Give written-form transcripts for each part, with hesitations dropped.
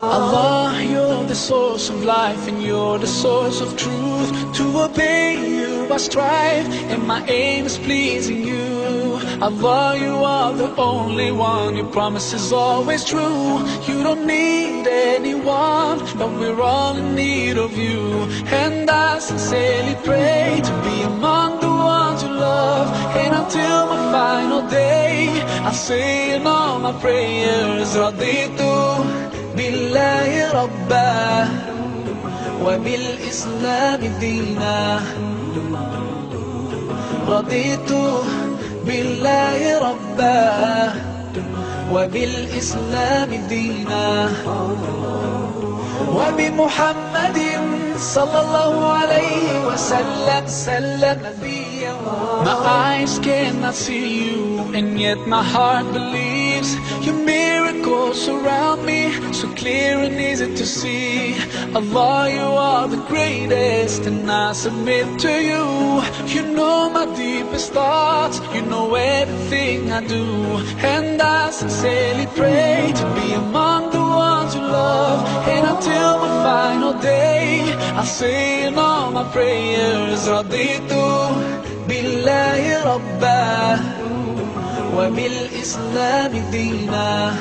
Allah, you're the source of life and you're the source of truth. To obey you I strive and my aim is pleasing you. Allah, you are the only one, your promise is always true. You don't need anyone, but we're all in need of you. And I sincerely pray to be among the ones you love. And until my final day, I say in all my prayers, Raditu بالله ربا وبالإسلام دينا. رضيت بالله ربا وبالإسلام دينا وبمحمد صلى الله عليه وسلم نبيا. My eyes cannot see you and yet my heart believes. Your miracles surround me, so clear and easy to see. Allah, you are the greatest and I submit to you. You know my deepest thoughts, you know everything I do. And I sincerely pray to be among the ones you love. And until my final day, I say in all my prayers, Raditu بالله ربا وبالإسلام دينا.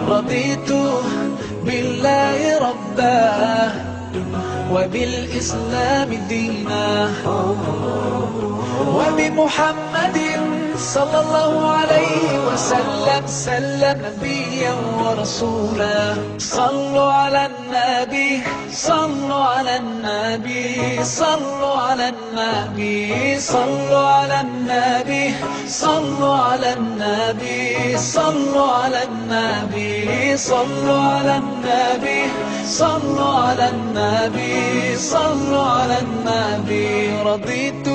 رضيت بالله ربا وبالإسلام دينا وبمحمد صلى الله عليه وسلم نبيا ورسولا. صلوا على النبي صلوا على النبي صلوا على النبي صلوا على النبي صلوا على النبي صلوا على النبي صلوا على النبي صلوا على النبي صلوا على النبي. رضيت